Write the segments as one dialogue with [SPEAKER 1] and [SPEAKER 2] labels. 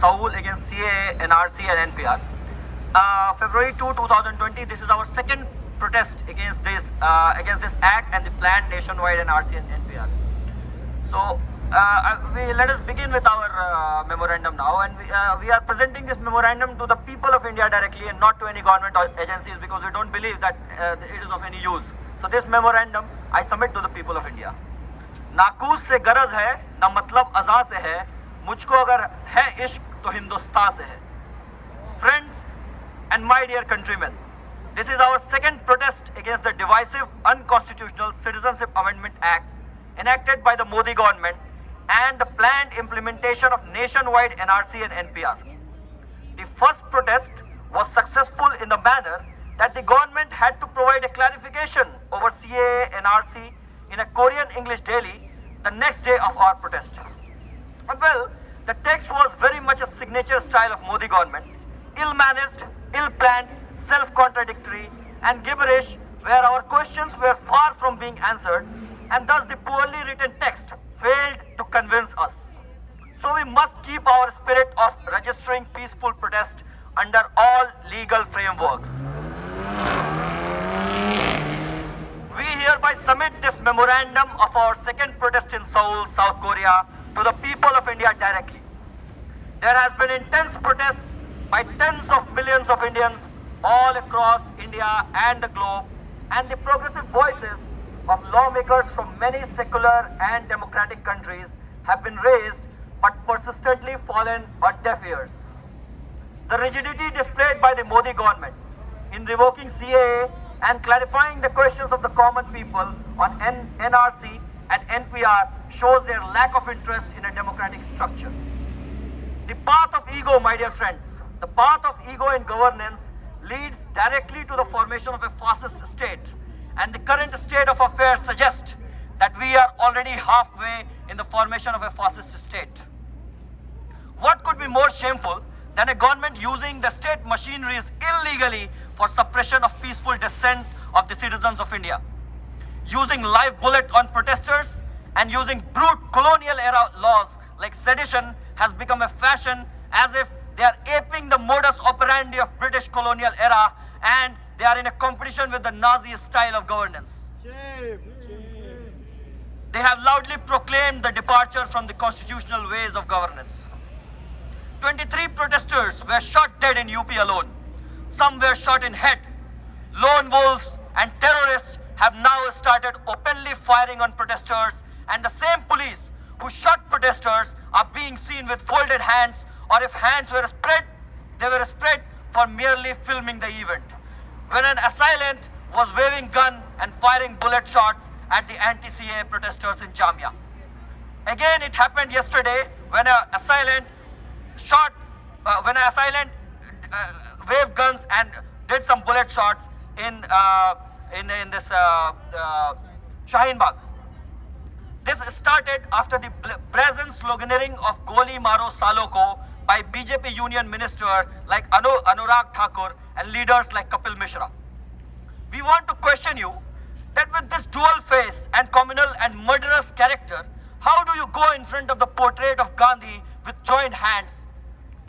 [SPEAKER 1] Seoul against CAA, NRC and NPR. February 2, 2020, this is our second protest against this act and the planned nationwide NRC and NPR. So let us begin with our memorandum now, and we are presenting this memorandum to the people of India directly and not to any government or agencies, because we don't believe that it is of any use. So this memorandum I submit to the people of India. नाकूस से गरज है ना मतलब अज़ा से है, मुझको अगर है इश्क तो हिंदुस्तान से है. Friends and my dear countrymen, this is our second protest against the divisive, unconstitutional Citizenship Amendment Act enacted by the Modi government and the planned implementation of nationwide NRC and NPR. The first protest was successful in the manner that the government had to provide a clarification over CAA NRC in a Korean English daily the next day of our protest. Well, the text was very much a signature style of Modi government, ill-managed, ill-planned, self-contradictory and gibberish, where our questions were far from being answered, and thus the poorly written text failed to convince us. So we must keep our spirit of registering peaceful protest under all legal frameworks. We hereby submit this memorandum of our second protest in Seoul, South Korea, to the people of India directly. There has been intense protests by tens of millions of Indians all across India and the globe, and the progressive voices of lawmakers from many secular and democratic countries have been raised but persistently fallen on deaf ears. The rigidity displayed by the Modi government in revoking CAA and clarifying the questions of the common people on NRC and NPR shows their lack of interest in a democratic structure. The path of ego, my dear friends, the path of ego in governance leads directly to the formation of a fascist state, and the current state of affairs suggests that we are already halfway in the formation of a fascist state. What could be more shameful than a government using the state machineries illegally for suppression of peaceful dissent of the citizens of India? Using live bullet on protesters and using brute colonial era laws like sedition has become a fashion, as if they are aping the modus operandi of British colonial era and they are in a competition with the Nazi style of governance. They have loudly proclaimed the departure from the constitutional ways of governance. 23 protesters were shot dead in UP alone. Some were shot in head. Lone wolves and terrorists have now started openly firing on protesters, and the same police who shot protesters are being seen with folded hands, or if hands were spread, they were spread for merely filming the event. When an assailant was waving gun and firing bullet shots at the anti-CAA protesters in Jamia. Again, it happened yesterday when an assailant waved guns and did some bullet shots in this Shaheen Bagh. This started after the brazen sloganeering of Goli Maro Saloko by BJP union minister like Anurag Thakur and leaders like Kapil Mishra. We want to question you that with this dual face and communal and murderous character, how do you go in front of the portrait of Gandhi with joined hands?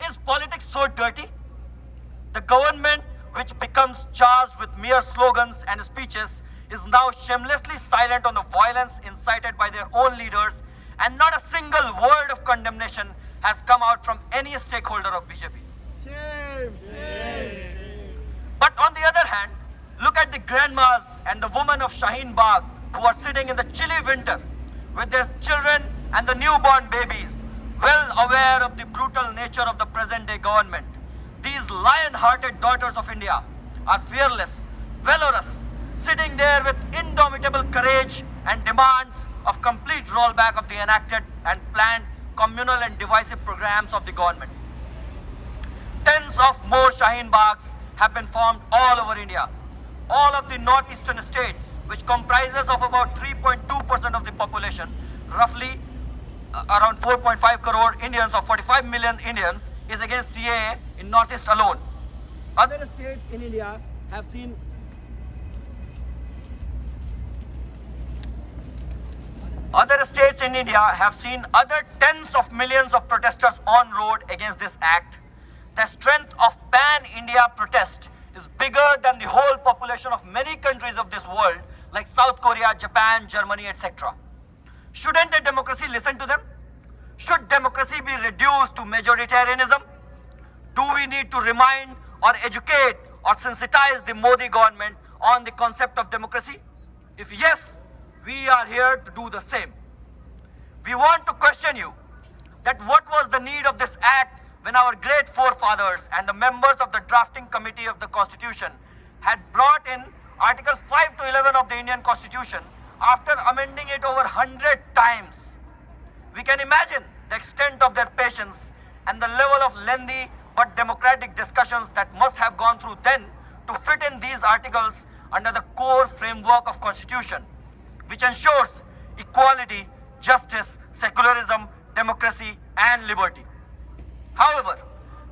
[SPEAKER 1] Is politics so dirty? The government, which becomes charged with mere slogans and speeches, is now shamelessly silent on the violence incited by their own leaders, and not a single word of condemnation has come out from any stakeholder of BJP. Shame. But on the other hand, look at the grandmas and the women of Shaheen Bagh who are sitting in the chilly winter with their children and the newborn babies, well aware of the brutal nature of the present-day government. These lion-hearted daughters of India are fearless, valorous, sitting there with indomitable courage and demands of complete rollback of the enacted and planned communal and divisive programs of the government. Tens of more Shaheen Baghs have been formed all over India. All of the northeastern states, which comprises of about 3.2% of the population, roughly around 4.5 crore Indians or 45 million Indians, is against CAA in northeast alone. Other states in India have seen Other states in India have seen other tens of millions of protesters on road against this act. The strength of pan-India protest is bigger than the whole population of many countries of this world, like South Korea, Japan, Germany, etc. Shouldn't a democracy listen to them? Should democracy be reduced to majoritarianism? Do we need to remind or educate or sensitize the Modi government on the concept of democracy? If yes, we are here to do the same. We want to question you that what was the need of this act when our great forefathers and the members of the drafting committee of the Constitution had brought in Article 5 to 11 of the Indian Constitution after amending it over 100 times. We can imagine the extent of their patience and the level of lengthy but democratic discussions that must have gone through then to fit in these articles under the core framework of Constitution, which ensures equality, justice, secularism, democracy and liberty. However,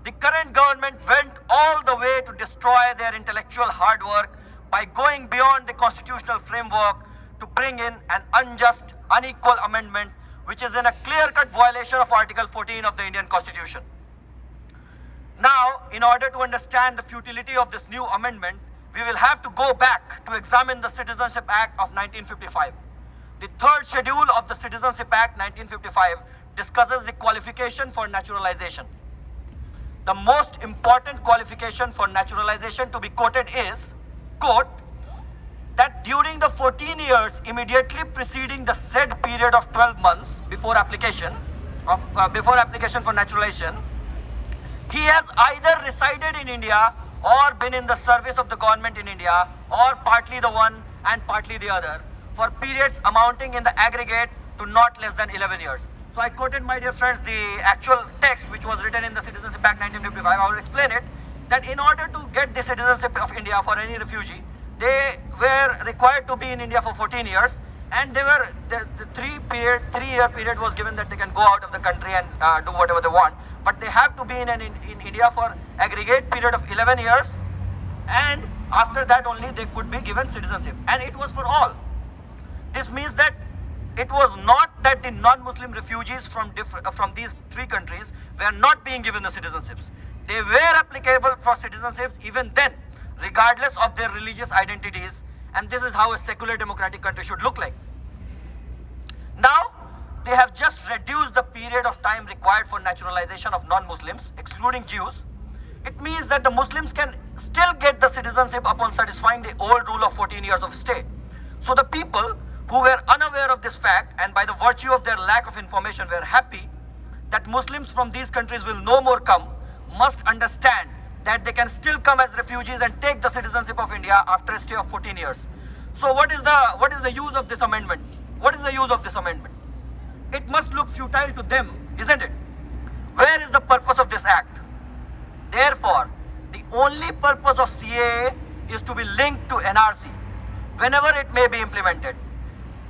[SPEAKER 1] the current government went all the way to destroy their intellectual hard work by going beyond the constitutional framework to bring in an unjust, unequal amendment which is in a clear-cut violation of Article 14 of the Indian Constitution. Now, in order to understand the futility of this new amendment, we will have to go back to examine the Citizenship Act of 1955. The third schedule of the Citizenship Act 1955 discusses the qualification for naturalization. The most important qualification for naturalization to be quoted is, quote, that during the 14 years immediately preceding the said period of 12 months before application for naturalization, he has either resided in India or been in the service of the government in India, or partly the one and partly the other, for periods amounting in the aggregate to not less than 11 years. So I quoted, my dear friends, the actual text which was written in the Citizenship Act 1955. I will explain it, that in order to get the citizenship of India for any refugee, they were required to be in India for 14 years, and they were the 3-year period was given that they can go out of the country and do whatever they want, but they have to be in India for aggregate period of 11 years, and after that only they could be given citizenship, and it was for all. This means that it was not that the non-Muslim refugees from these three countries were not being given the citizenships. They were applicable for citizenship even then, regardless of their religious identities, and this is how a secular democratic country should look like. Now, they have just reduced the period of time required for naturalization of non-Muslims, excluding Jews. It means that the Muslims can still get the citizenship upon satisfying the old rule of 14 years of stay. So the people who were unaware of this fact and by the virtue of their lack of information were happy that Muslims from these countries will no more come, must understand that they can still come as refugees and take the citizenship of India after a stay of 14 years. So what is the use of this amendment? What is the use of this amendment? It must look futile to them, isn't it? Where is the purpose of this act? Therefore, the only purpose of CAA is to be linked to NRC whenever it may be implemented.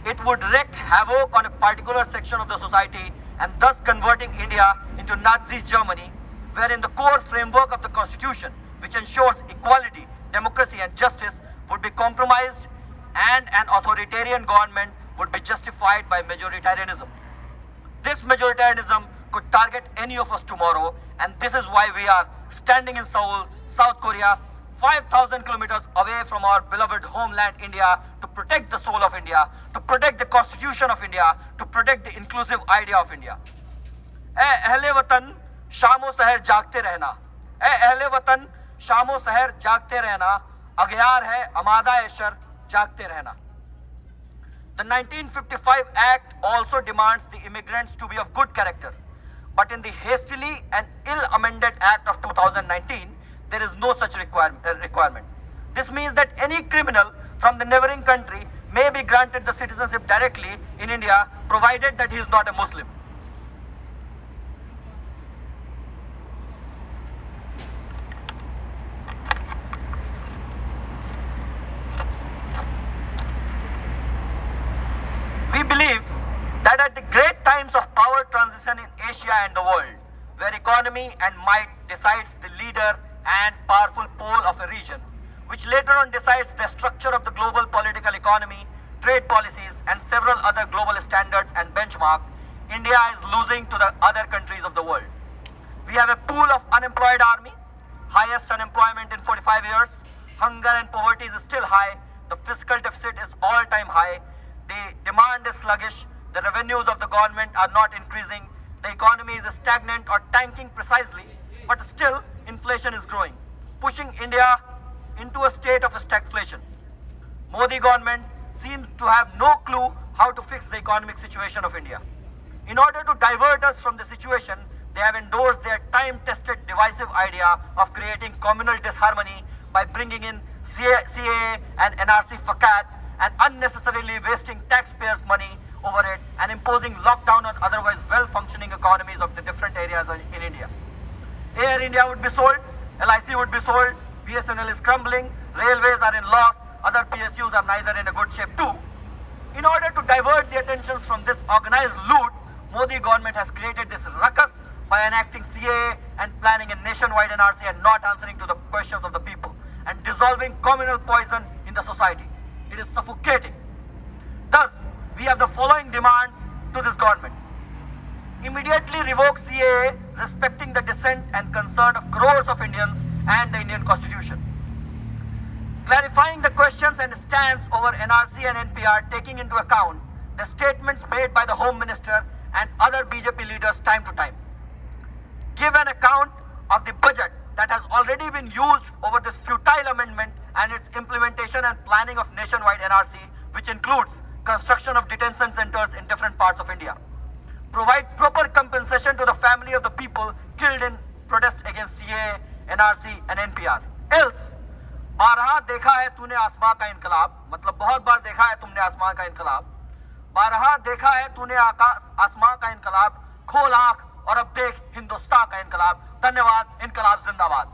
[SPEAKER 1] It would wreak havoc on a particular section of the society and thus converting India into Nazi Germany, wherein the core framework of the Constitution, which ensures equality, democracy and justice, would be compromised and an authoritarian government would be justified by majoritarianism. This majoritarianism could target any of us tomorrow, and this is why we are standing in Seoul, South Korea, 5,000 kilometers away from our beloved homeland India, to protect the soul of India, to protect the Constitution of India, to protect the inclusive idea of India. Ahle Watan, शामो सहर जागते रहना, अहले वतन शामो सहर जागते रहना, अग्यार है अमादा Asher जागते रहना. The 1955 Act also demands the immigrants to be of good character, but in the hastily and ill-amended Act of 2019, there is no such requirement. This means that any criminal from the neighboring country may be granted the citizenship directly in India, provided that he is not a Muslim. We believe that at the great times of power transition in Asia and the world, where economy and might decides the leader and powerful pole of a region, which later on decides the structure of the global political economy, trade policies, and several other global standards and benchmarks, India is losing to the other countries of the world. We have a pool of unemployed army, highest unemployment in 45 years, hunger and poverty is still high, the fiscal deficit is all-time high, the demand is sluggish, the revenues of the government are not increasing, the economy is stagnant or tanking precisely, but still inflation is growing, pushing India into a state of stagflation. Modi government seems to have no clue how to fix the economic situation of India. In order to divert us from the situation, they have endorsed their time-tested divisive idea of creating communal disharmony by bringing in CAA and NRC fakat and unnecessarily wasting taxpayers' money over it and imposing lockdown on otherwise well-functioning economies of the different areas in India. Air India would be sold, LIC would be sold, BSNL is crumbling, railways are in loss, other PSUs are neither in a good shape too. In order to divert the attention from this organized loot, Modi government has created this ruckus by enacting CAA and planning a nationwide NRC and not answering to the questions of the people and dissolving communal poison in the society. It is suffocating. Thus, we have the following demands to this government. Immediately revoke CAA, respecting the dissent and concern of crores of Indians and the Indian Constitution. Clarifying the questions and stance over NRC and NPR, taking into account the statements made by the Home Minister and other BJP leaders time to time. Give an account of the budget that has already been used over this futile amendment and its implementation and planning of nationwide NRC, which includes construction of detention centers in different parts of India. Provide proper compensation to the family of the people killed in protests against CAA, NRC and NPR. Else, बारहा देखा है तूने आसमां का इनकलाब, मतलब बहुत बार देखा है तुमने आसमां का इनकलाब, बारहा देखा है तूने आसमां का इनकलाब, खोल आंख और अब देख हिंदुस्तान का इनकलाब. धन्यवाद. इनकलाब जिंदाबाद.